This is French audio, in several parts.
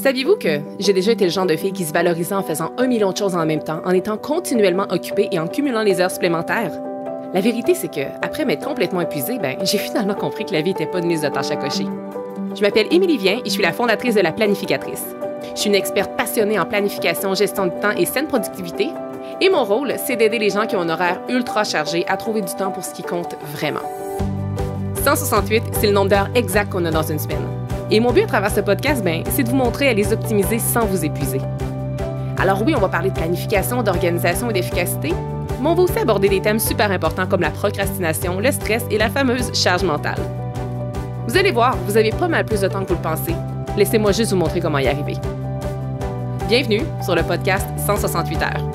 Saviez-vous que j'ai déjà été le genre de fille qui se valorisait en faisant 1 million de choses en même temps, en étant continuellement occupée et en cumulant les heures supplémentaires? La vérité, c'est que, après m'être complètement épuisée, j'ai finalement compris que la vie n'était pas une liste de tâches à cocher. Je m'appelle Émilie Vien et je suis la fondatrice de La Planificatrice. Je suis une experte passionnée en planification, gestion du temps et saine productivité. Et mon rôle, c'est d'aider les gens qui ont un horaire ultra chargé à trouver du temps pour ce qui compte vraiment. 168, c'est le nombre d'heures exact qu'on a dans une semaine. Et mon but à travers ce podcast, c'est de vous montrer à les optimiser sans vous épuiser. Alors oui, on va parler de planification, d'organisation et d'efficacité, mais on va aussi aborder des thèmes super importants comme la procrastination, le stress et la fameuse charge mentale. Vous allez voir, vous avez pas mal plus de temps que vous le pensez. Laissez-moi juste vous montrer comment y arriver. Bienvenue sur le podcast 168 heures.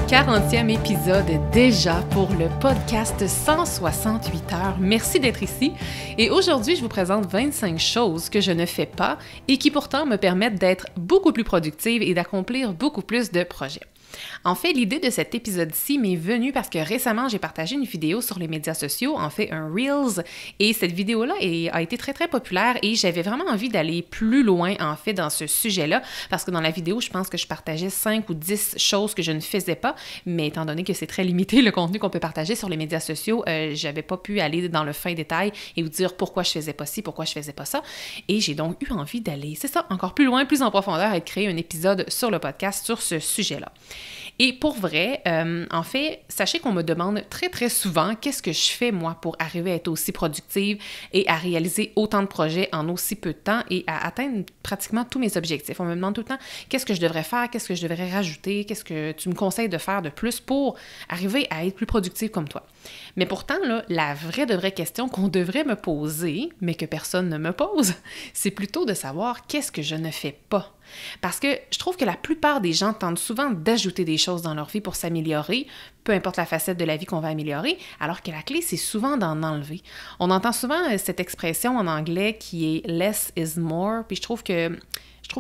40e épisode déjà pour le podcast 168 heures. Merci d'être ici. Et aujourd'hui, je vous présente 25 choses que je ne fais pas et qui pourtant me permettent d'être beaucoup plus productive et d'accomplir beaucoup plus de projets. En fait, l'idée de cet épisode-ci m'est venue parce que récemment, j'ai partagé une vidéo sur les médias sociaux, en fait un Reels, et cette vidéo-là a été très, très populaire et j'avais vraiment envie d'aller plus loin, en fait, dans ce sujet-là, parce que dans la vidéo, je pense que je partageais 5 ou 10 choses que je ne faisais pas, mais étant donné que c'est très limité le contenu qu'on peut partager sur les médias sociaux, j'avais pas pu aller dans le fin détail et vous dire pourquoi je faisais pas ci, pourquoi je faisais pas ça, et j'ai donc eu envie d'aller, c'est ça, encore plus loin, plus en profondeur et de créer un épisode sur le podcast sur ce sujet-là. Et pour vrai, en fait, sachez qu'on me demande très, très souvent qu'est-ce que je fais, moi, pour arriver à être aussi productive et à réaliser autant de projets en aussi peu de temps et à atteindre pratiquement tous mes objectifs. On me demande tout le temps qu'est-ce que je devrais faire, qu'est-ce que je devrais rajouter, qu'est-ce que tu me conseilles de faire de plus pour arriver à être plus productive comme toi. Mais pourtant, là, la vraie question qu'on devrait me poser, mais que personne ne me pose, c'est plutôt de savoir qu'est-ce que je ne fais pas. Parce que je trouve que la plupart des gens tentent souvent d'ajouter des choses dans leur vie pour s'améliorer, peu importe la facette de la vie qu'on va améliorer, alors que la clé, c'est souvent d'en enlever. On entend souvent cette expression en anglais qui est « less is more », puis je trouve qu'elle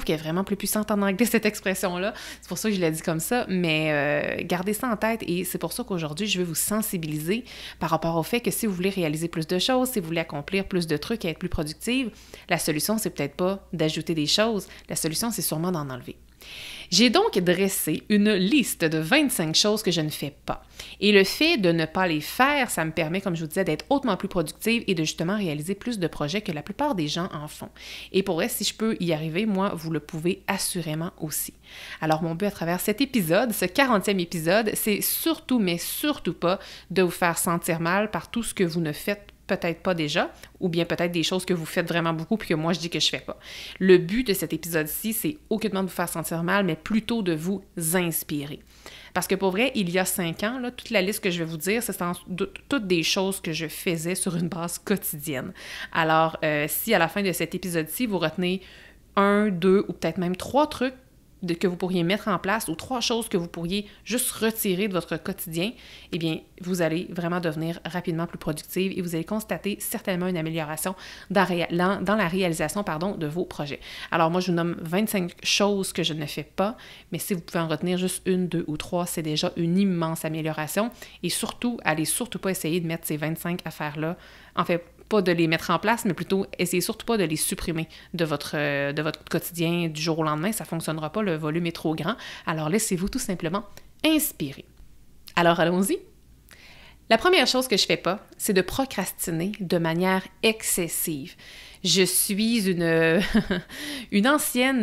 est vraiment plus puissante en anglais, cette expression-là. C'est pour ça que je l'ai dit comme ça, mais gardez ça en tête et c'est pour ça qu'aujourd'hui, je vais vous sensibiliser par rapport au fait que si vous voulez réaliser plus de choses, si vous voulez accomplir plus de trucs et être plus productive, la solution, c'est peut-être pas d'ajouter des choses. La solution, c'est sûrement d'en enlever. J'ai donc dressé une liste de 25 choses que je ne fais pas. Et le fait de ne pas les faire, ça me permet, comme je vous disais, d'être hautement plus productive et de justement réaliser plus de projets que la plupart des gens en font. Et pour vrai, si je peux y arriver, moi, vous le pouvez assurément aussi. Alors, mon but à travers cet épisode, ce 40e épisode, c'est surtout, mais surtout pas de vous faire sentir mal par tout ce que vous ne faites peut-être pas déjà, ou bien peut-être des choses que vous faites vraiment beaucoup puis que moi je dis que je fais pas. Le but de cet épisode-ci, c'est aucunement de vous faire sentir mal, mais plutôt de vous inspirer. Parce que pour vrai, il y a 5 ans, là, toute la liste que je vais vous dire, c'est toutes des choses que je faisais sur une base quotidienne. Alors, si à la fin de cet épisode-ci, vous retenez 1, 2 ou peut-être même 3 trucs que vous pourriez mettre en place ou 3 choses que vous pourriez juste retirer de votre quotidien, eh bien, vous allez vraiment devenir rapidement plus productive et vous allez constater certainement une amélioration dans la réalisation de vos projets. Alors, moi, je vous nomme 25 choses que je ne fais pas, mais si vous pouvez en retenir juste 1, 2 ou 3, c'est déjà une immense amélioration et surtout, allez surtout pas essayer de mettre ces 25 affaires-là, en fait, pas de les mettre en place, mais plutôt essayez surtout pas de les supprimer de votre quotidien du jour au lendemain. Ça ne fonctionnera pas, le volume est trop grand. Alors laissez-vous tout simplement inspirer. Alors allons-y. La première chose que je fais pas, c'est de procrastiner de manière excessive. Je suis une ancienne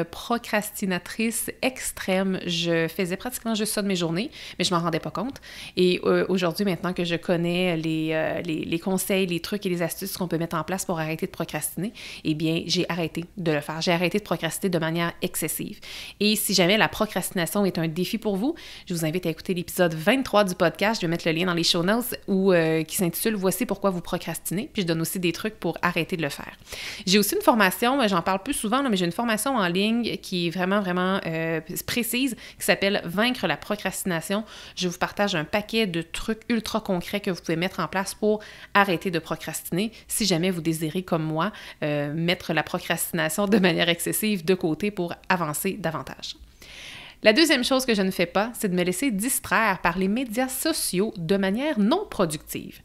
procrastinatrice extrême. Je faisais pratiquement juste ça de mes journées, mais je m'en rendais pas compte. Et aujourd'hui, maintenant que je connais les conseils, les trucs et les astuces qu'on peut mettre en place pour arrêter de procrastiner, eh bien, j'ai arrêté de le faire. J'ai arrêté de procrastiner de manière excessive. Et si jamais la procrastination est un défi pour vous, je vous invite à écouter l'épisode 23 du podcast. Je vais mettre le lien dans les show notes qui s'intitule « Voici pourquoi vous procrastinez ». Puis je donne aussi des trucs pour arrêter de le faire. J'ai aussi une formation, j'en parle plus souvent, là, mais j'ai une formation en ligne qui est vraiment précise, qui s'appelle « Vaincre la procrastination ». Je vous partage un paquet de trucs ultra concrets que vous pouvez mettre en place pour arrêter de procrastiner si jamais vous désirez, comme moi, mettre la procrastination de manière excessive de côté pour avancer davantage. La deuxième chose que je ne fais pas, c'est de me laisser distraire par les médias sociaux de manière non productive.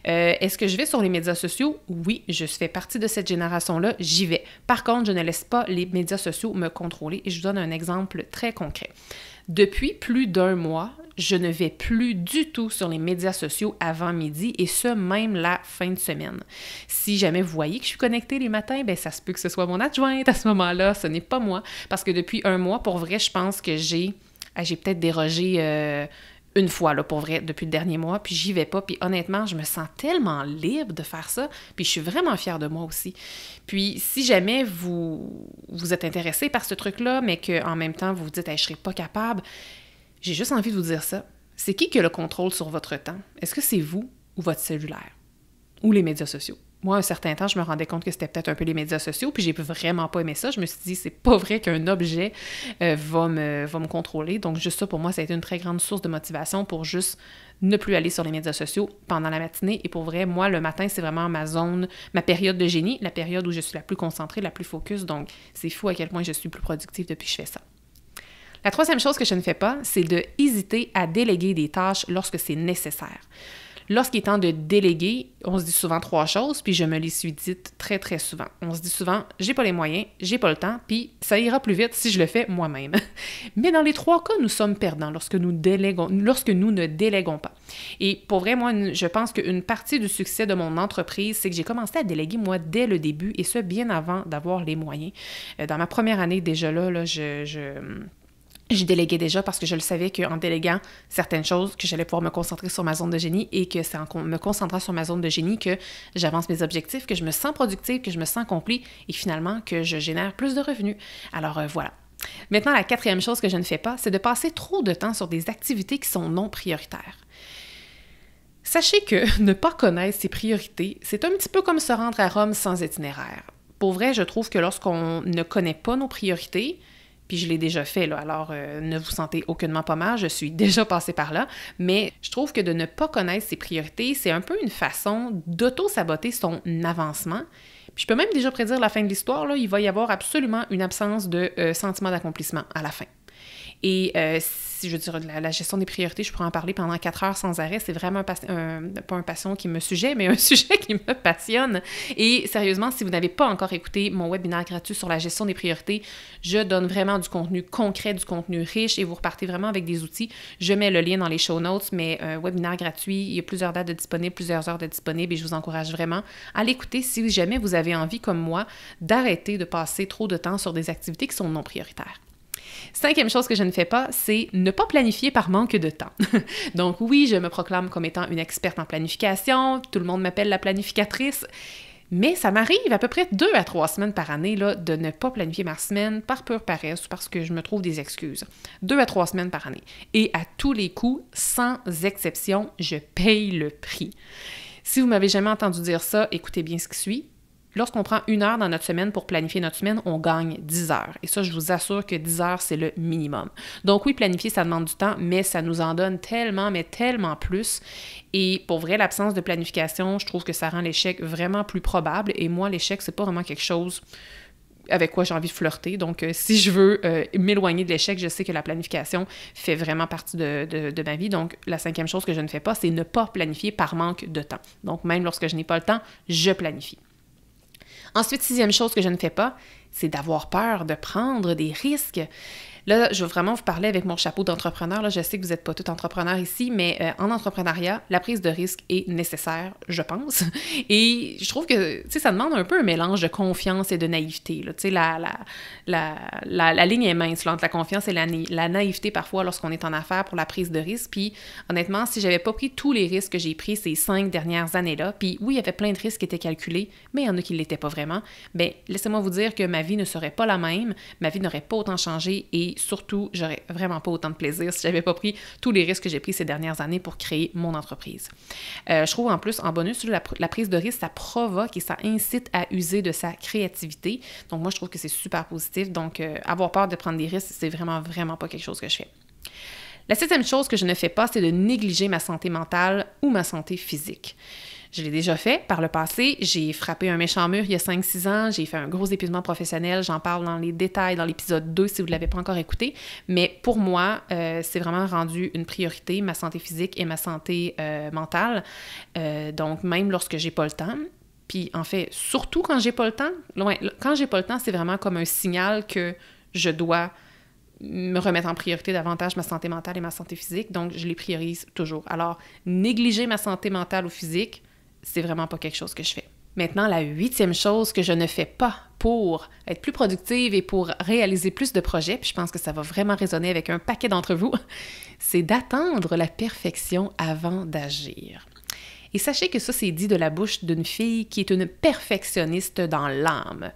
Est-ce que je vais sur les médias sociaux? Oui, je fais partie de cette génération-là, j'y vais. Par contre, je ne laisse pas les médias sociaux me contrôler et je vous donne un exemple très concret. Depuis plus d'1 mois, je ne vais plus du tout sur les médias sociaux avant midi et ce, même la fin de semaine. Si jamais vous voyez que je suis connectée les matins, bien, ça se peut que ce soit mon adjointe à ce moment-là, ce n'est pas moi. Parce que depuis 1 mois, pour vrai, je pense que j'ai peut-être dérogé une fois, là, pour vrai, depuis le dernier mois, puis j'y vais pas. Puis honnêtement, je me sens tellement libre de faire ça, puis je suis vraiment fière de moi aussi. Puis si jamais vous êtes intéressé par ce truc-là, mais qu'en même temps, vous vous dites « Hey, je serais pas capable », j'ai juste envie de vous dire ça. C'est qui a le contrôle sur votre temps? Est-ce que c'est vous ou votre cellulaire? Ou les médias sociaux? Moi, un certain temps, je me rendais compte que c'était peut-être un peu les médias sociaux, puis j'ai vraiment pas aimé ça. Je me suis dit, c'est pas vrai qu'un objet va me contrôler. Donc, juste ça, pour moi, ça a été une très grande source de motivation pour juste ne plus aller sur les médias sociaux pendant la matinée. Et pour vrai, moi, le matin, c'est vraiment ma période de génie, la période où je suis la plus concentrée, la plus focus. Donc, c'est fou à quel point je suis plus productive depuis que je fais ça. La troisième chose que je ne fais pas, c'est de hésiter à déléguer des tâches lorsque c'est nécessaire. Lorsqu'il est temps de déléguer, on se dit souvent 3 choses, puis je me les suis dites très, très souvent. On se dit souvent, j'ai pas les moyens, j'ai pas le temps, puis ça ira plus vite si je le fais moi-même. Mais dans les 3 cas, nous sommes perdants lorsque nous ne déléguons pas. Et pour vrai, moi, je pense qu'une partie du succès de mon entreprise, c'est que j'ai commencé à déléguer, moi, dès le début, et ce, bien avant d'avoir les moyens. Dans ma première année, déjà là, je déléguais déjà parce que je le savais qu'en déléguant certaines choses, que j'allais pouvoir me concentrer sur ma zone de génie et que c'est en me concentrant sur ma zone de génie que j'avance mes objectifs, que je me sens productive, que je me sens accomplie et finalement que je génère plus de revenus. Alors voilà. Maintenant, la 4e chose que je ne fais pas, c'est de passer trop de temps sur des activités qui sont non prioritaires. Sachez que ne pas connaître ses priorités, c'est un petit peu comme se rendre à Rome sans itinéraire. Pour vrai, je trouve que lorsqu'on ne connaît pas nos priorités, puis je l'ai déjà fait, là, alors ne vous sentez aucunement pas mal, je suis déjà passée par là, mais je trouve que de ne pas connaître ses priorités, c'est un peu une façon d'auto-saboter son avancement. Puis je peux même déjà prédire la fin de l'histoire, là, il va y avoir absolument une absence de sentiment d'accomplissement à la fin. Et si je veux dire, la gestion des priorités, je pourrais en parler pendant 4 heures sans arrêt. C'est vraiment pas un passion qui me sujet, mais un sujet qui me passionne. Et sérieusement, si vous n'avez pas encore écouté mon webinaire gratuit sur la gestion des priorités, je donne vraiment du contenu concret, du contenu riche et vous repartez vraiment avec des outils. Je mets le lien dans les show notes, mais webinaire gratuit, il y a plusieurs dates de disponibles, plusieurs heures de disponibles et je vous encourage vraiment à l'écouter si jamais vous avez envie, comme moi, d'arrêter de passer trop de temps sur des activités qui sont non prioritaires. 5e chose que je ne fais pas, c'est ne pas planifier par manque de temps. Donc oui, je me proclame comme étant une experte en planification, tout le monde m'appelle la planificatrice, mais ça m'arrive à peu près 2 à 3 semaines par année là, de ne pas planifier ma semaine par pure paresse ou parce que je me trouve des excuses. 2 à 3 semaines par année. Et à tous les coups, sans exception, je paye le prix. Si vous m'avez jamais entendu dire ça, écoutez bien ce qui suit. Lorsqu'on prend 1 heure dans notre semaine pour planifier notre semaine, on gagne 10 heures. Et ça, je vous assure que 10 heures, c'est le minimum. Donc oui, planifier, ça demande du temps, mais ça nous en donne tellement, mais tellement plus. Et pour vrai, l'absence de planification, je trouve que ça rend l'échec vraiment plus probable. Et moi, l'échec, c'est pas vraiment quelque chose avec quoi j'ai envie de flirter. Donc, si je veux m'éloigner de l'échec, je sais que la planification fait vraiment partie de ma vie. Donc, la 5e chose que je ne fais pas, c'est ne pas planifier par manque de temps. Donc, même lorsque je n'ai pas le temps, je planifie. Ensuite, 6e chose que je ne fais pas, c'est d'avoir peur de prendre des risques. Là, je veux vraiment vous parler avec mon chapeau d'entrepreneur. Là, je sais que vous n'êtes pas tous entrepreneurs ici, mais en entrepreneuriat, la prise de risque est nécessaire, je pense. Et je trouve que, tu sais, ça demande un peu un mélange de confiance et de naïveté. Tu sais, la ligne est mince là, entre la confiance et la naïveté parfois lorsqu'on est en affaires pour la prise de risque. Puis, honnêtement, si j'avais pas pris tous les risques que j'ai pris ces 5 dernières années-là, puis oui, il y avait plein de risques qui étaient calculés, mais il y en a qui ne l'étaient pas vraiment, bien, laissez-moi vous dire que ma vie ne serait pas la même, ma vie n'aurait pas autant changé et surtout, j'aurais vraiment pas autant de plaisir si j'avais pas pris tous les risques que j'ai pris ces dernières années pour créer mon entreprise. Je trouve en plus, en bonus, la prise de risque, ça provoque et ça incite à user de sa créativité. Donc moi, je trouve que c'est super positif. Donc, avoir peur de prendre des risques, c'est vraiment, vraiment pas quelque chose que je fais. La 7e chose que je ne fais pas, c'est de négliger ma santé mentale ou ma santé physique. Je l'ai déjà fait par le passé. J'ai frappé un méchant mur il y a 5-6 ans. J'ai fait un gros épuisement professionnel. J'en parle dans les détails dans l'épisode 2 si vous ne l'avez pas encore écouté. Mais pour moi, c'est vraiment rendu une priorité, ma santé physique et ma santé mentale. Donc, même lorsque j'ai pas le temps. Puis, en fait, surtout quand j'ai pas le temps. Quand j'ai pas le temps, c'est vraiment comme un signal que je dois me remettre en priorité davantage ma santé mentale et ma santé physique. Donc, je les priorise toujours. Alors, négliger ma santé mentale ou physique, c'est vraiment pas quelque chose que je fais. Maintenant, la 8e chose que je ne fais pas pour être plus productive et pour réaliser plus de projets, puis je pense que ça va vraiment résonner avec un paquet d'entre vous, c'est d'attendre la perfection avant d'agir. Et sachez que ça, c'est dit de la bouche d'une fille qui est une perfectionniste dans l'âme.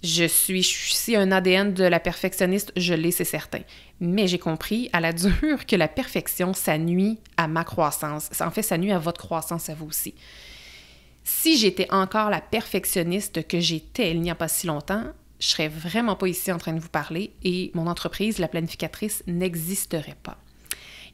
Je suis un ADN de la perfectionniste, je l'ai, c'est certain. Mais j'ai compris à la dure que la perfection, ça nuit à ma croissance. En fait, ça nuit à votre croissance à vous aussi. Si j'étais encore la perfectionniste que j'étais il n'y a pas si longtemps, je serais vraiment pas ici en train de vous parler et mon entreprise, la planificatrice, n'existerait pas.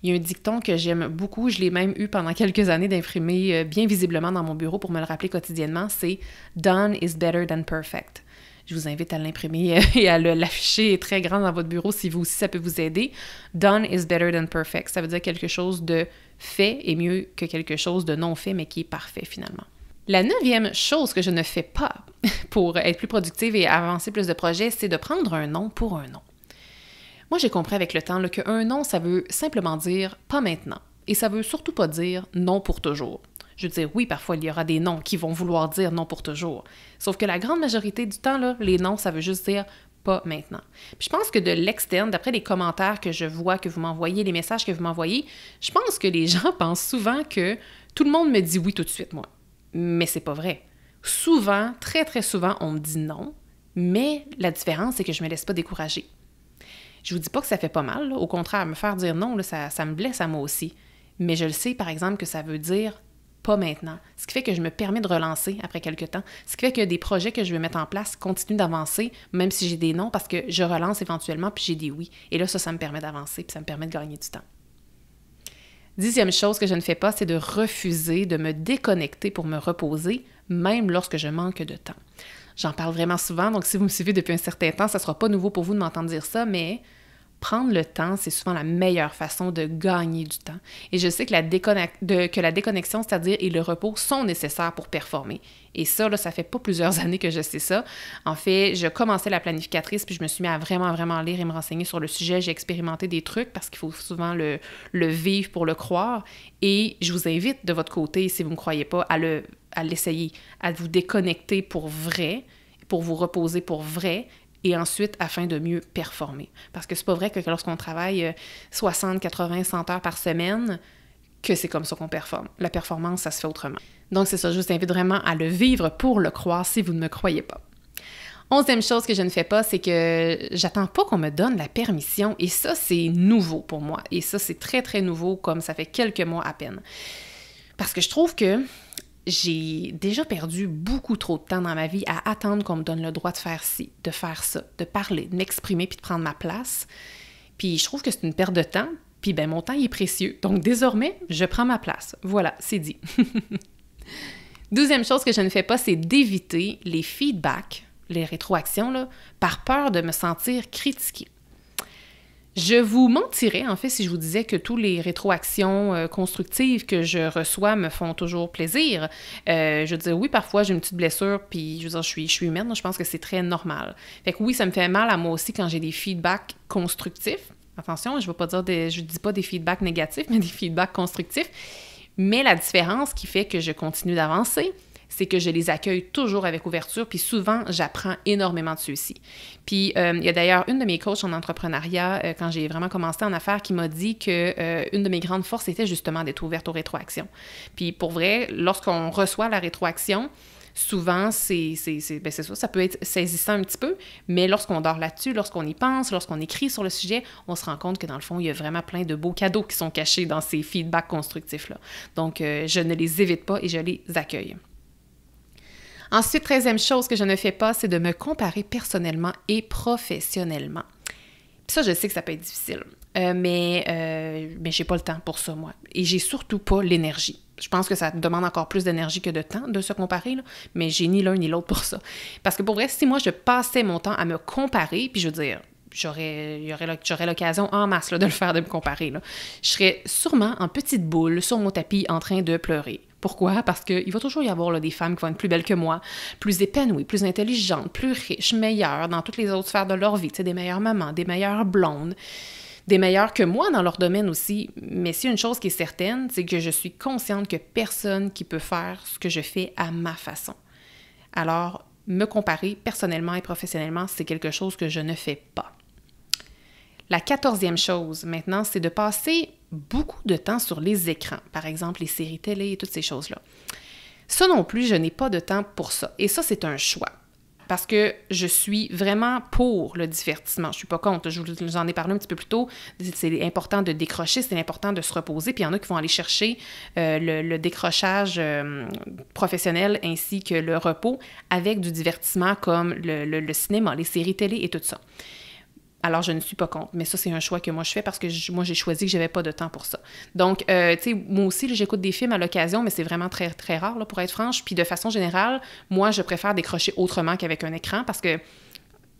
Il y a un dicton que j'aime beaucoup, je l'ai même eu pendant quelques années d'imprimer bien visiblement dans mon bureau pour me le rappeler quotidiennement, c'est « Done is better than perfect ». Je vous invite à l'imprimer et à l'afficher très grand dans votre bureau si vous aussi ça peut vous aider. « Done is better than perfect ». Ça veut dire quelque chose de fait est mieux que quelque chose de non fait, mais qui est parfait finalement. La 9e chose que je ne fais pas pour être plus productive et avancer plus de projets, c'est de prendre un non pour un non. Moi, j'ai compris avec le temps qu'un non, ça veut simplement dire « pas maintenant ». Et ça veut surtout pas dire « non pour toujours ». Je veux dire, oui, parfois, il y aura des noms qui vont vouloir dire « non pour toujours ». Sauf que la grande majorité du temps, là, les noms, ça veut juste dire « pas maintenant ». Puis je pense que de l'externe, d'après les commentaires que je vois, que vous m'envoyez, les messages que vous m'envoyez, je pense que les gens pensent souvent que tout le monde me dit « oui » tout de suite, moi. Mais c'est pas vrai. Souvent, très, très souvent, on me dit « non », mais la différence, c'est que je me laisse pas décourager. Je vous dis pas que ça fait pas mal, là. Au contraire, me faire dire non, là, ça me blesse à moi aussi. Mais je le sais, par exemple, que ça veut dire pas maintenant. Ce qui fait que je me permets de relancer après quelques temps. Ce qui fait que des projets que je vais mettre en place continuent d'avancer, même si j'ai des non, parce que je relance éventuellement, puis j'ai des oui. Et là, ça me permet d'avancer, puis ça me permet de gagner du temps. 10e chose que je ne fais pas, c'est de refuser de me déconnecter pour me reposer, même lorsque je manque de temps. J'en parle vraiment souvent, donc si vous me suivez depuis un certain temps, ça ne sera pas nouveau pour vous de m'entendre dire ça, mais prendre le temps, c'est souvent la meilleure façon de gagner du temps. Et je sais que la déconnexion, c'est-à-dire et le repos, sont nécessaires pour performer. Et ça, là, ça fait pas plusieurs années que je sais ça. En fait, je commençais la planificatrice, puis je me suis mis à vraiment lire et me renseigner sur le sujet. J'ai expérimenté des trucs parce qu'il faut souvent le vivre pour le croire. Et je vous invite de votre côté, si vous ne me croyez pas, à l'essayer, à vous déconnecter pour vrai, pour vous reposer pour vrai, et ensuite afin de mieux performer. Parce que c'est pas vrai que lorsqu'on travaille 60, 80, 100 heures par semaine, que c'est comme ça qu'on performe. La performance, ça se fait autrement. Donc c'est ça, je vous invite vraiment à le vivre pour le croire si vous ne me croyez pas. 11e chose que je ne fais pas, c'est que j'attends pas qu'on me donne la permission, et ça, c'est nouveau pour moi. Et ça, c'est très, très nouveau, comme ça fait quelques mois à peine. Parce que je trouve que j'ai déjà perdu beaucoup trop de temps dans ma vie à attendre qu'on me donne le droit de faire ci, de faire ça, de parler, de m'exprimer puis de prendre ma place. Puis je trouve que c'est une perte de temps, puis ben mon temps il est précieux. Donc désormais, je prends ma place. Voilà, c'est dit. 12e chose que je ne fais pas, c'est d'éviter les feedbacks, les rétroactions, là, par peur de me sentir critiquée. Je vous mentirais, en fait, si je vous disais que tous les rétroactions constructives que je reçois me font toujours plaisir. Je veux dire, oui, parfois, j'ai une petite blessure, puis je veux dire, je suis humaine, je pense que c'est très normal. Fait que oui, ça me fait mal à moi aussi quand j'ai des feedbacks constructifs. Attention, je dis pas des feedbacks négatifs, mais des feedbacks constructifs. Mais la différence qui fait que je continue d'avancer, c'est que je les accueille toujours avec ouverture, puis souvent, j'apprends énormément de ceux-ci. Puis, il y a d'ailleurs une de mes coachs en entrepreneuriat, quand j'ai vraiment commencé en affaires, qui m'a dit que une de mes grandes forces était justement d'être ouverte aux rétroactions. Puis, pour vrai, lorsqu'on reçoit la rétroaction, souvent, c'est ça, ça peut être saisissant un petit peu, mais lorsqu'on dort là-dessus, lorsqu'on y pense, lorsqu'on écrit sur le sujet, on se rend compte que dans le fond, il y a vraiment plein de beaux cadeaux qui sont cachés dans ces feedbacks constructifs-là. Donc, je ne les évite pas et je les accueille. Ensuite, 13e chose que je ne fais pas, c'est de me comparer personnellement et professionnellement. Puis ça, je sais que ça peut être difficile, mais j'ai pas le temps pour ça, moi. Et j'ai surtout pas l'énergie. Je pense que ça demande encore plus d'énergie que de temps de se comparer, là, mais j'ai ni l'un ni l'autre pour ça. Parce que pour vrai, si moi, je passais mon temps à me comparer, puis je veux dire, j'aurais l'occasion en masse là, de le faire, de me comparer, là. Je serais sûrement en petite boule sur mon tapis en train de pleurer. Pourquoi? Parce qu'il va toujours y avoir là, des femmes qui vont être plus belles que moi, plus épanouies, plus intelligentes, plus riches, meilleures dans toutes les autres sphères de leur vie. Tu sais, des meilleures mamans, des meilleures blondes, des meilleurs que moi dans leur domaine aussi. Mais c'est une chose qui est certaine, c'est que je suis consciente que personne qui peut faire ce que je fais à ma façon. Alors, me comparer personnellement et professionnellement, c'est quelque chose que je ne fais pas. La 14e chose, maintenant, c'est de passer beaucoup de temps sur les écrans, par exemple les séries télé et toutes ces choses-là. Ça non plus, je n'ai pas de temps pour ça. Et ça, c'est un choix. Parce que je suis vraiment pour le divertissement. Je ne suis pas contre. Je vous en ai parlé un petit peu plus tôt. C'est important de décrocher, c'est important de se reposer. Puis il y en a qui vont aller chercher le décrochage professionnel ainsi que le repos avec du divertissement comme le cinéma, les séries télé et tout ça. Alors, je ne suis pas contre, mais ça, c'est un choix que moi, je fais parce que moi, j'ai choisi que je n'avais pas de temps pour ça. Donc, tu sais, moi aussi, là, j'écoute des films à l'occasion, mais c'est vraiment très, très rare, là, pour être franche. Puis, de façon générale, moi, je préfère décrocher autrement qu'avec un écran parce que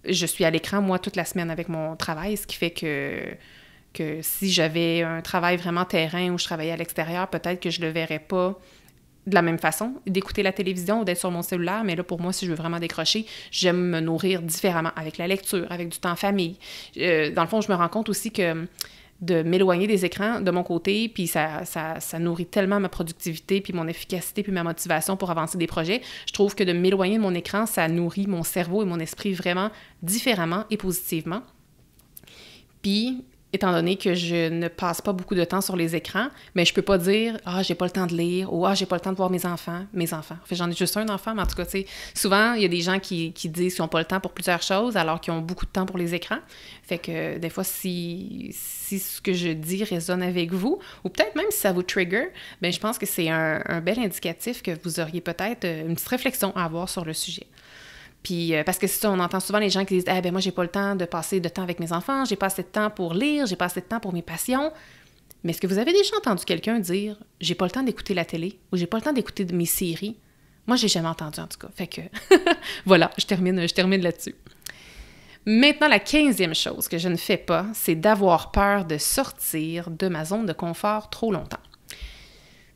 je suis à l'écran, moi, toute la semaine avec mon travail, ce qui fait que si j'avais un travail vraiment terrain où je travaillais à l'extérieur, peut-être que je ne le verrais pas de la même façon, d'écouter la télévision ou d'être sur mon cellulaire, mais là, pour moi, si je veux vraiment décrocher, j'aime me nourrir différemment, avec la lecture, avec du temps en famille. Dans le fond, je me rends compte aussi que de m'éloigner des écrans de mon côté, puis ça nourrit tellement ma productivité, puis mon efficacité, puis ma motivation pour avancer des projets. Je trouve que de m'éloigner de mon écran, ça nourrit mon cerveau et mon esprit vraiment différemment et positivement. Puis, étant donné que je ne passe pas beaucoup de temps sur les écrans, mais je peux pas dire « Ah, j'ai pas le temps de lire » ou « Ah, j'ai pas le temps de voir mes enfants. » Mes enfants. En fait, j'en ai juste un enfant, mais en tout cas, tu sais, souvent, il y a des gens qui disent qu'ils n'ont pas le temps pour plusieurs choses alors qu'ils ont beaucoup de temps pour les écrans. Fait que des fois, si ce que je dis résonne avec vous, ou peut-être même si ça vous trigger, bien, je pense que c'est un bel indicatif que vous auriez peut-être une petite réflexion à avoir sur le sujet. Puis, parce que c'est ça, on entend souvent les gens qui disent « Ah, ben moi, j'ai pas le temps de passer de temps avec mes enfants, j'ai pas assez de temps pour lire, j'ai pas assez de temps pour mes passions. » Mais est-ce que vous avez déjà entendu quelqu'un dire « J'ai pas le temps d'écouter la télé » ou « J'ai pas le temps d'écouter mes séries » ? Moi, j'ai jamais entendu, en tout cas. Fait que, voilà, je termine là-dessus. Maintenant, la 15e chose que je ne fais pas, c'est d'avoir peur de sortir de ma zone de confort trop longtemps.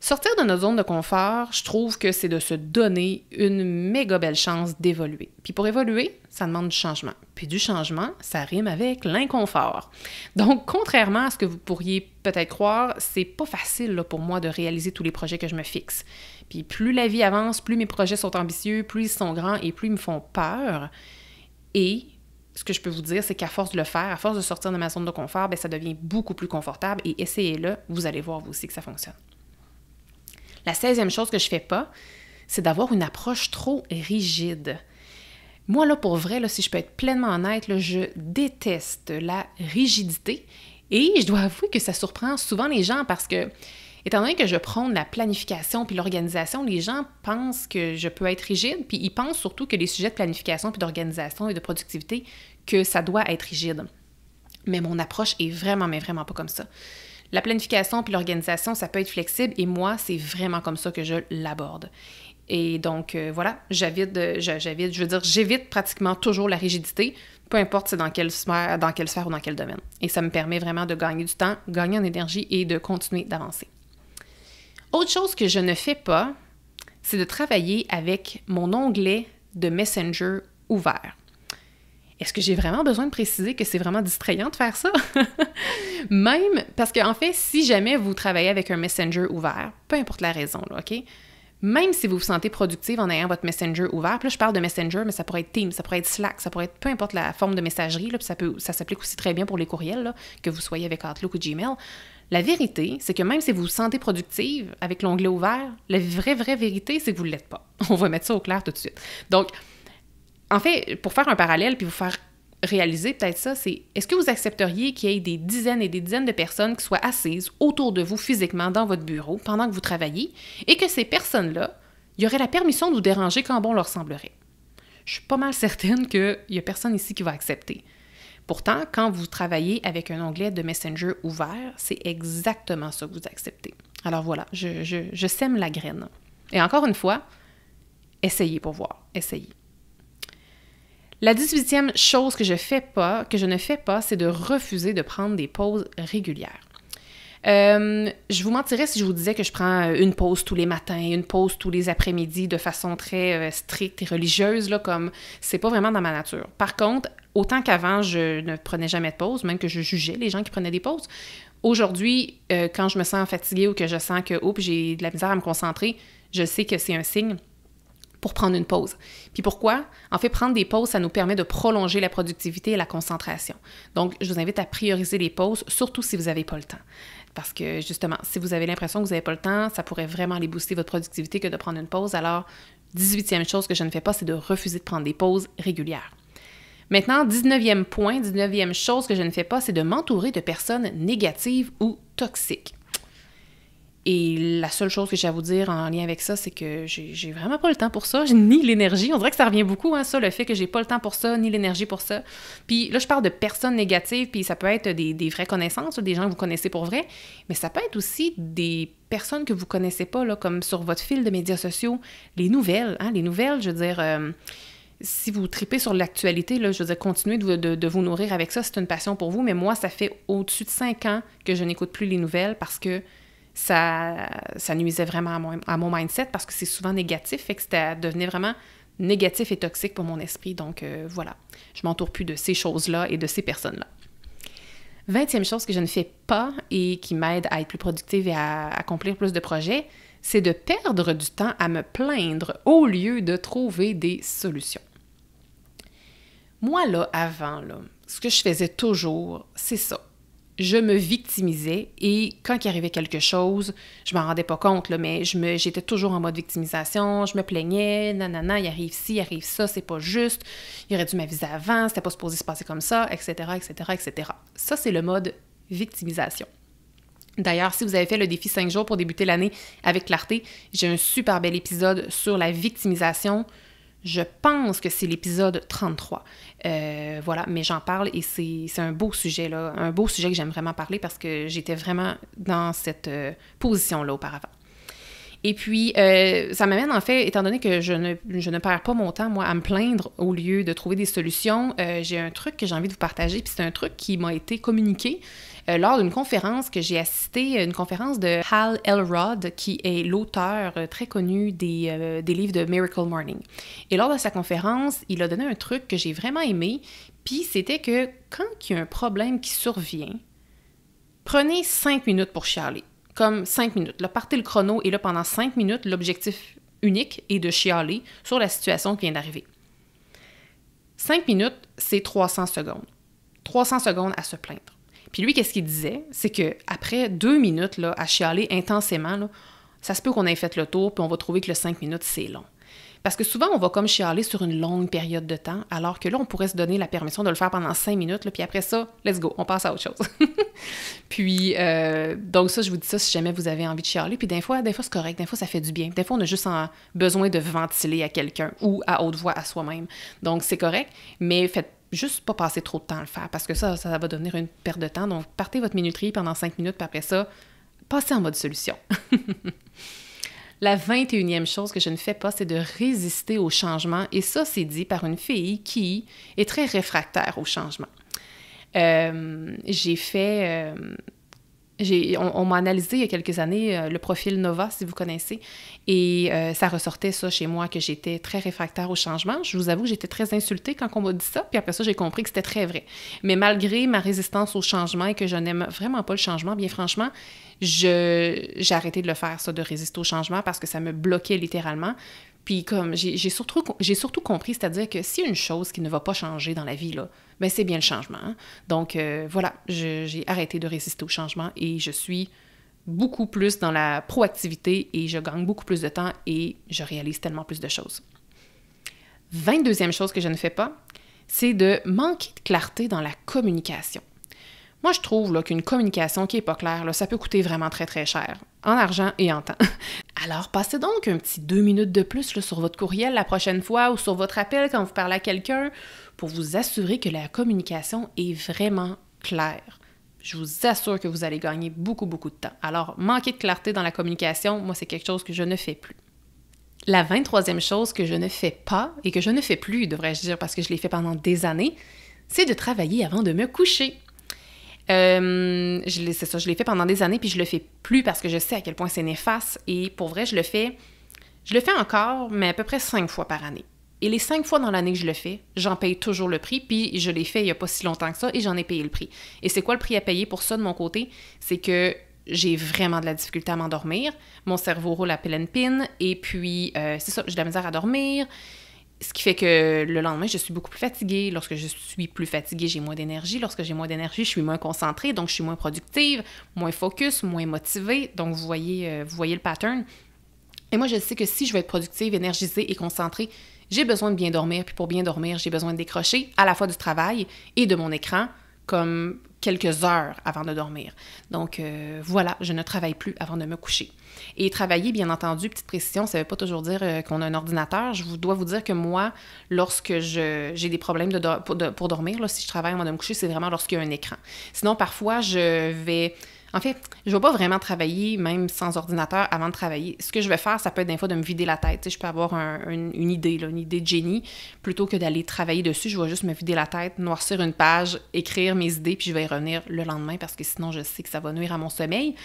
Sortir de notre zone de confort, je trouve que c'est de se donner une méga belle chance d'évoluer. Puis pour évoluer, ça demande du changement. Puis du changement, ça rime avec l'inconfort. Donc, contrairement à ce que vous pourriez peut-être croire, c'est pas facile là, pour moi de réaliser tous les projets que je me fixe. Puis plus la vie avance, plus mes projets sont ambitieux, plus ils sont grands et plus ils me font peur. Et ce que je peux vous dire, c'est qu'à force de le faire, à force de sortir de ma zone de confort, bien, ça devient beaucoup plus confortable et essayez-le, vous allez voir vous aussi que ça fonctionne. La 16e chose que je fais pas, c'est d'avoir une approche trop rigide. Moi, là, pour vrai, là, si je peux être pleinement honnête, là, je déteste la rigidité et je dois avouer que ça surprend souvent les gens parce que, étant donné que je prône la planification puis l'organisation, les gens pensent que je peux être rigide, puis ils pensent surtout que les sujets de planification puis d'organisation et de productivité, que ça doit être rigide. Mais mon approche est vraiment, mais vraiment pas comme ça. La planification puis l'organisation, ça peut être flexible et moi, c'est vraiment comme ça que je l'aborde. Et donc, voilà, j'évite pratiquement toujours la rigidité, peu importe c'est dans quelle sphère ou dans quel domaine. Et ça me permet vraiment de gagner du temps, gagner en énergie et de continuer d'avancer. Autre chose que je ne fais pas, c'est de travailler avec mon onglet de Messenger ouvert. Est-ce que j'ai vraiment besoin de préciser que c'est vraiment distrayant de faire ça? Même, parce qu'en fait, si jamais vous travaillez avec un Messenger ouvert, peu importe la raison, là, OK? Même si vous vous sentez productive en ayant votre Messenger ouvert, puis là, je parle de Messenger, mais ça pourrait être Teams, ça pourrait être Slack, ça pourrait être peu importe la forme de messagerie, là, puis ça s'applique aussi très bien pour les courriels, là, que vous soyez avec Outlook ou Gmail. La vérité, c'est que même si vous vous sentez productive avec l'onglet ouvert, la vraie vérité, c'est que vous ne l'êtes pas. On va mettre ça au clair tout de suite. Donc, en fait, pour faire un parallèle puis vous faire réaliser peut-être ça, c'est est-ce que vous accepteriez qu'il y ait des dizaines et des dizaines de personnes qui soient assises autour de vous physiquement dans votre bureau pendant que vous travaillez et que ces personnes-là, il y aurait la permission de vous déranger quand bon leur semblerait? Je suis pas mal certaine qu'il n'y a personne ici qui va accepter. Pourtant, quand vous travaillez avec un onglet de Messenger ouvert, c'est exactement ça que vous acceptez. Alors voilà, je sème la graine. Et encore une fois, essayez pour voir. Essayez. La 18e chose que je ne fais pas, c'est de refuser de prendre des pauses régulières. Je vous mentirais si je vous disais que je prends une pause tous les matins, une pause tous les après-midi de façon très stricte et religieuse, là, comme c'est pas vraiment dans ma nature. Par contre, autant qu'avant, je ne prenais jamais de pause, même que je jugeais les gens qui prenaient des pauses. Aujourd'hui, quand je me sens fatiguée ou que je sens que j'ai de la misère à me concentrer, je sais que c'est un signe pour prendre une pause. Puis pourquoi? En fait, prendre des pauses, ça nous permet de prolonger la productivité et la concentration. Donc, je vous invite à prioriser les pauses, surtout si vous n'avez pas le temps. Parce que, justement, si vous avez l'impression que vous n'avez pas le temps, ça pourrait vraiment aller booster votre productivité que de prendre une pause. Alors, 18e chose que je ne fais pas, c'est de refuser de prendre des pauses régulières. Maintenant, 19e chose que je ne fais pas, c'est de m'entourer de personnes négatives ou toxiques. Et la seule chose que j'ai à vous dire en lien avec ça, c'est que j'ai vraiment pas le temps pour ça, ni l'énergie. On dirait que ça revient beaucoup, hein, ça, le fait que j'ai pas le temps pour ça, ni l'énergie pour ça. Puis là, je parle de personnes négatives, puis ça peut être des vraies connaissances, des gens que vous connaissez pour vrai, mais ça peut être aussi des personnes que vous connaissez pas, là, comme sur votre fil de médias sociaux, les nouvelles, hein, les nouvelles, je veux dire... si vous tripez sur l'actualité, là, je veux dire, continuez de vous nourrir avec ça, c'est une passion pour vous, mais moi, ça fait au-dessus de 5 ans que je n'écoute plus les nouvelles parce que ça nuisait vraiment à mon mindset parce que c'est souvent négatif, fait que ça devenait vraiment négatif et toxique pour mon esprit. Donc voilà, je m'entoure plus de ces choses-là et de ces personnes-là. 20e chose que je ne fais pas et qui m'aide à être plus productive et à accomplir plus de projets, c'est de perdre du temps à me plaindre au lieu de trouver des solutions. Moi, là, avant, là, ce que je faisais toujours, c'est ça. Je me victimisais et quand il arrivait quelque chose, je m'en rendais pas compte, là, mais j'étais toujours en mode victimisation, je me plaignais, nanana, il arrive ci, il arrive ça, c'est pas juste, il aurait dû m'aviser avant, c'était pas supposé se passer comme ça, etc., etc., etc. Ça, c'est le mode victimisation. D'ailleurs, si vous avez fait le défi 5 jours pour débuter l'année avec clarté, j'ai un super bel épisode sur la victimisation. Je pense que c'est l'épisode 33. Voilà, mais j'en parle et c'est un beau sujet, là, un beau sujet que j'aime vraiment parler parce que j'étais vraiment dans cette position-là auparavant. Et puis, ça m'amène en fait, étant donné que je ne perds pas mon temps, moi, à me plaindre au lieu de trouver des solutions, j'ai un truc que j'ai envie de vous partager, puis c'est un truc qui m'a été communiqué lors d'une conférence que j'ai assistée, une conférence de Hal Elrod, qui est l'auteur très connu des livres de Miracle Morning. Et lors de sa conférence, il a donné un truc que j'ai vraiment aimé, puis c'était que quand il y a un problème qui survient, prenez 5 minutes pour chialer. Comme 5 minutes. Là, partez le chrono et là, pendant 5 minutes, l'objectif unique est de chialer sur la situation qui vient d'arriver. 5 minutes, c'est 300 secondes. 300 secondes à se plaindre. Puis lui, qu'est-ce qu'il disait? C'est qu'après 2 minutes là, à chialer intensément, là, ça se peut qu'on ait fait le tour puis on va trouver que le 5 minutes, c'est long. Parce que souvent, on va comme chialer sur une longue période de temps, alors que là, on pourrait se donner la permission de le faire pendant 5 minutes, là, puis après ça, let's go, on passe à autre chose. Puis, donc ça, je vous dis ça si jamais vous avez envie de chialer. Puis des fois c'est correct, des fois, ça fait du bien. Des fois, on a juste besoin de ventiler à quelqu'un ou à haute voix à soi-même. Donc, c'est correct, mais faites juste pas passer trop de temps à le faire, parce que ça va devenir une perte de temps. Donc, partez votre minuterie pendant 5 minutes, puis après ça, passez en mode solution. La 21e chose que je ne fais pas, c'est de résister au changement. Et ça, c'est dit par une fille qui est très réfractaire au changement. On m'a analysé il y a quelques années le profil Nova, si vous connaissez, et ça ressortait ça chez moi, que j'étais très réfractaire au changement. Je vous avoue que j'étais très insultée quand on m'a dit ça, puis après ça, j'ai compris que c'était très vrai. Mais malgré ma résistance au changement et que je n'aime vraiment pas le changement, bien franchement, j'ai arrêté de le faire, ça, de résister au changement, parce que ça me bloquait littéralement. Puis comme j'ai surtout compris, c'est-à-dire que s'il y a une chose qui ne va pas changer dans la vie, là, ben c'est bien le changement. Hein? Donc voilà, j'ai arrêté de résister au changement et je suis beaucoup plus dans la proactivité et je gagne beaucoup plus de temps et je réalise tellement plus de choses. 22e chose que je ne fais pas, c'est de manquer de clarté dans la communication. Moi, je trouve là, qu'une communication qui n'est pas claire, là, ça peut coûter vraiment très, très cher, en argent et en temps. Alors, passez donc un petit 2 minutes de plus là, sur votre courriel la prochaine fois ou sur votre appel quand vous parlez à quelqu'un pour vous assurer que la communication est vraiment claire. je vous assure que vous allez gagner beaucoup, beaucoup de temps. Alors, manquer de clarté dans la communication, moi, c'est quelque chose que je ne fais plus. La 23e chose que je ne fais pas, et que je ne fais plus, devrais-je dire, parce que je l'ai fait pendant des années, c'est de travailler avant de me coucher. C'est ça, je l'ai fait pendant des années, puis je le fais plus parce que je sais à quel point c'est néfaste. Et pour vrai, je le fais encore, mais à peu près 5 fois par année. Et les 5 fois dans l'année que je le fais, j'en paye toujours le prix, puis je l'ai fait il n'y a pas si longtemps que ça, et j'en ai payé le prix. Et c'est quoi le prix à payer pour ça de mon côté? C'est que j'ai vraiment de la difficulté à m'endormir, mon cerveau roule à pleine pine, et puis c'est ça, j'ai de la misère à dormir, ce qui fait que le lendemain, je suis beaucoup plus fatiguée. Lorsque je suis plus fatiguée, j'ai moins d'énergie. Lorsque j'ai moins d'énergie, je suis moins concentrée, donc je suis moins productive, moins focus, moins motivée. Donc, vous voyez le pattern. Et moi, je sais que si je veux être productive, énergisée et concentrée, j'ai besoin de bien dormir. Puis pour bien dormir, j'ai besoin de décrocher à la fois du travail et de mon écran, comme quelques heures avant de dormir. Donc voilà, je ne travaille plus avant de me coucher. Et travailler, bien entendu, petite précision, ça ne veut pas toujours dire qu'on a un ordinateur. Je dois vous dire que moi, lorsque j'ai des problèmes pour dormir, là, si je travaille avant de me coucher, c'est vraiment lorsqu'il y a un écran. Sinon, parfois, en fait, je ne vais pas vraiment travailler, même sans ordinateur, avant de travailler. Ce que je vais faire, ça peut être des fois de me vider la tête. Tu sais, je peux avoir une idée de génie. Plutôt que d'aller travailler dessus, je vais juste me vider la tête, noircir une page, écrire mes idées, puis je vais y revenir le lendemain parce que sinon, je sais que ça va nuire à mon sommeil.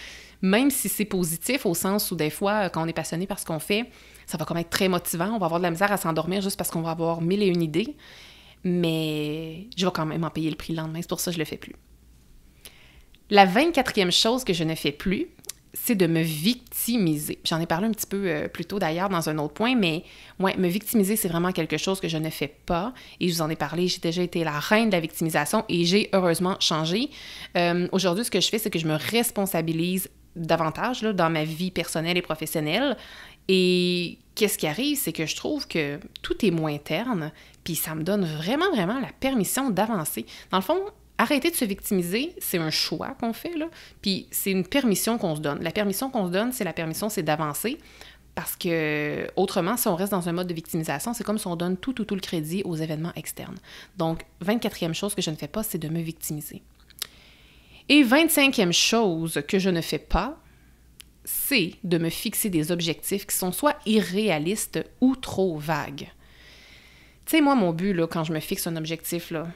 Même si c'est positif, au sens où des fois, quand on est passionné par ce qu'on fait, ça va quand même être très motivant. On va avoir de la misère à s'endormir juste parce qu'on va avoir 1001 idées. Mais je vais quand même en payer le prix le lendemain. C'est pour ça que je ne le fais plus. La 24e chose que je ne fais plus, c'est de me victimiser. J'en ai parlé un petit peu plus tôt d'ailleurs dans un autre point, mais ouais, me victimiser, c'est vraiment quelque chose que je ne fais pas. Et je vous en ai parlé, j'ai déjà été la reine de la victimisation et j'ai heureusement changé. Aujourd'hui, ce que je fais, c'est que je me responsabilise davantage là, dans ma vie personnelle et professionnelle. Et qu'est-ce qui arrive, c'est que je trouve que tout est moins terne, puis ça me donne vraiment, vraiment la permission d'avancer. Dans le fond, arrêter de se victimiser, c'est un choix qu'on fait, là, puis c'est une permission qu'on se donne. La permission qu'on se donne, c'est d'avancer, parce que autrement, si on reste dans un mode de victimisation, c'est comme si on donne tout le crédit aux événements externes. Donc, 24e chose que je ne fais pas, c'est de me victimiser. Et 25e chose que je ne fais pas, c'est de me fixer des objectifs qui sont soit irréalistes ou trop vagues. Tu sais, moi, mon but, là, quand je me fixe un objectif, là,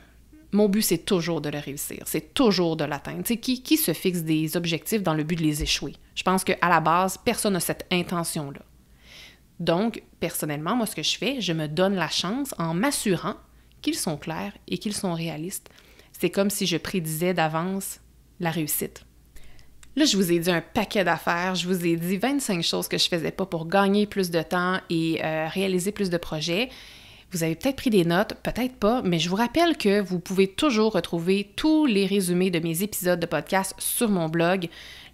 mon but, c'est toujours de le réussir, c'est toujours de l'atteindre. Tu sais, qui se fixe des objectifs dans le but de les échouer? Je pense qu'à la base, personne n'a cette intention-là. Donc, personnellement, moi, ce que je fais, je me donne la chance en m'assurant qu'ils sont clairs et qu'ils sont réalistes. C'est comme si je prédisais d'avance la réussite. Là, je vous ai dit un paquet d'affaires, je vous ai dit 25 choses que je faisais pas pour gagner plus de temps et réaliser plus de projets. Vous avez peut-être pris des notes, peut-être pas, mais je vous rappelle que vous pouvez toujours retrouver tous les résumés de mes épisodes de podcast sur mon blog.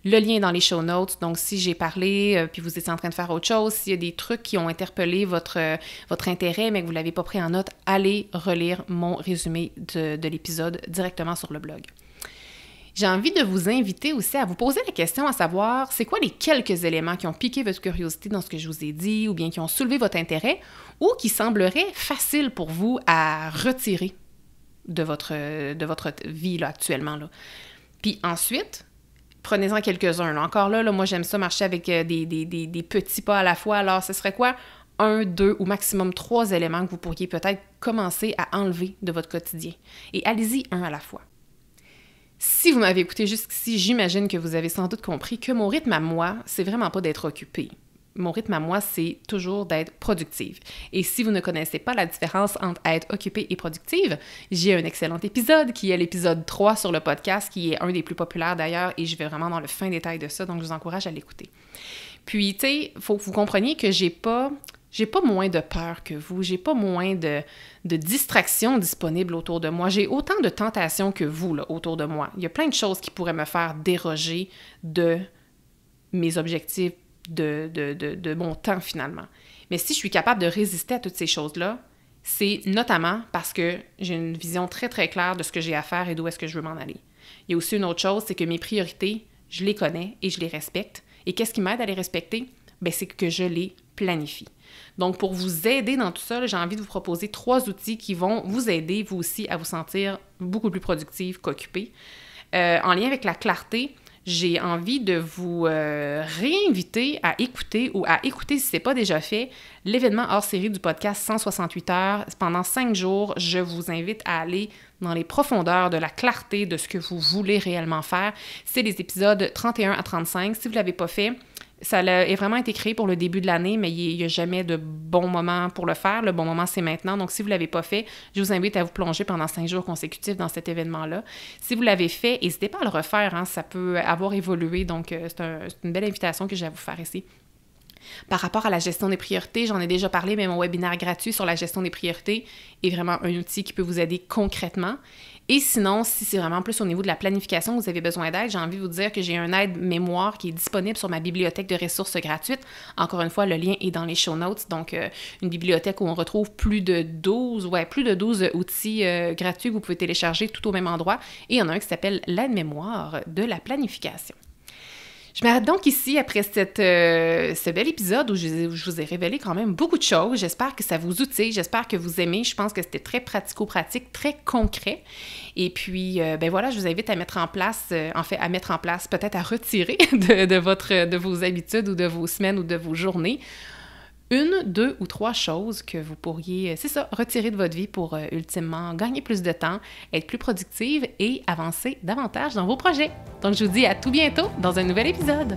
Le lien est dans les show notes. Donc, si j'ai parlé, puis vous étiez en train de faire autre chose, s'il y a des trucs qui ont interpellé votre intérêt, mais que vous ne l'avez pas pris en note, allez relire mon résumé de l'épisode directement sur le blog. J'ai envie de vous inviter aussi à vous poser la question à savoir, c'est quoi les quelques éléments qui ont piqué votre curiosité dans ce que je vous ai dit ou bien qui ont soulevé votre intérêt ou qui sembleraient faciles pour vous à retirer de votre vie là, actuellement. Là. Puis ensuite, prenez-en quelques-uns. Là. Encore là, moi j'aime ça marcher avec des petits pas à la fois. Alors, ce serait quoi? 1, 2 ou maximum 3 éléments que vous pourriez peut-être commencer à enlever de votre quotidien. Et allez-y un à la fois. Si vous m'avez écouté jusqu'ici, j'imagine que vous avez sans doute compris que mon rythme à moi, c'est vraiment pas d'être occupée. Mon rythme à moi, c'est toujours d'être productive. Et si vous ne connaissez pas la différence entre être occupée et productive, j'ai un excellent épisode qui est l'épisode 3 sur le podcast, qui est un des plus populaires d'ailleurs, et je vais vraiment dans le fin détail de ça, donc je vous encourage à l'écouter. Puis, tu sais, il faut que vous compreniez que j'ai pas moins de peur que vous, j'ai pas moins de distractions disponibles autour de moi, j'ai autant de tentations que vous là, autour de moi. Il y a plein de choses qui pourraient me faire déroger de mes objectifs, de mon temps finalement. Mais si je suis capable de résister à toutes ces choses-là, c'est notamment parce que j'ai une vision très très claire de ce que j'ai à faire et d'où est-ce que je veux m'en aller. Il y a aussi une autre chose, c'est que mes priorités, je les connais et je les respecte. Et qu'est-ce qui m'aide à les respecter? Bien, c'est que je les planifie. Donc, pour vous aider dans tout ça, là, j'ai envie de vous proposer 3 outils qui vont vous aider, vous aussi, à vous sentir beaucoup plus productive qu'occupée. en lien avec la clarté, j'ai envie de vous réinviter à écouter ou à écouter, si ce n'est pas déjà fait, l'événement hors série du podcast 168 heures. Pendant 5 jours, je vous invite à aller dans les profondeurs de la clarté de ce que vous voulez réellement faire. C'est les épisodes 31 à 35. Si vous ne l'avez pas fait, ça a vraiment été créé pour le début de l'année, mais il n'y a jamais de bon moment pour le faire. Le bon moment, c'est maintenant. Donc, si vous ne l'avez pas fait, je vous invite à vous plonger pendant 5 jours consécutifs dans cet événement-là. Si vous l'avez fait, n'hésitez pas à le refaire. Hein, ça peut avoir évolué. Donc, c'est une belle invitation que j'ai à vous faire ici. Par rapport à la gestion des priorités, j'en ai déjà parlé, mais mon webinaire gratuit sur la gestion des priorités est vraiment un outil qui peut vous aider concrètement. Et sinon, si c'est vraiment plus au niveau de la planification, vous avez besoin d'aide, j'ai envie de vous dire que j'ai un aide-mémoire qui est disponible sur ma bibliothèque de ressources gratuites. Encore une fois, le lien est dans les show notes. Donc, une bibliothèque où on retrouve plus de 12 outils gratuits que vous pouvez télécharger tout au même endroit. Et il y en a un qui s'appelle l'aide-mémoire de la planification. Je m'arrête donc ici après ce bel épisode où je vous ai révélé quand même beaucoup de choses. J'espère que ça vous outille, j'espère que vous aimez. Je pense que c'était très pratico-pratique, très concret. Et puis, voilà, je vous invite à mettre en place, peut-être à retirer de vos habitudes ou de vos semaines ou de vos journées 1, 2 ou 3 choses que vous pourriez, retirer de votre vie pour ultimement gagner plus de temps, être plus productive et avancer davantage dans vos projets. Donc, je vous dis à tout bientôt dans un nouvel épisode.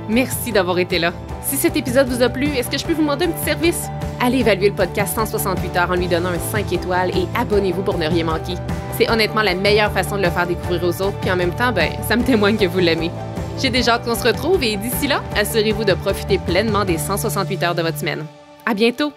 Merci d'avoir été là. Si cet épisode vous a plu, est-ce que je peux vous demander un petit service? Allez évaluer le podcast 168 heures en lui donnant un 5 étoiles et abonnez-vous pour ne rien manquer. C'est honnêtement la meilleure façon de le faire découvrir aux autres, puis en même temps, ça me témoigne que vous l'aimez. J'ai déjà hâte qu'on se retrouve et d'ici là, assurez-vous de profiter pleinement des 168 heures de votre semaine. À bientôt!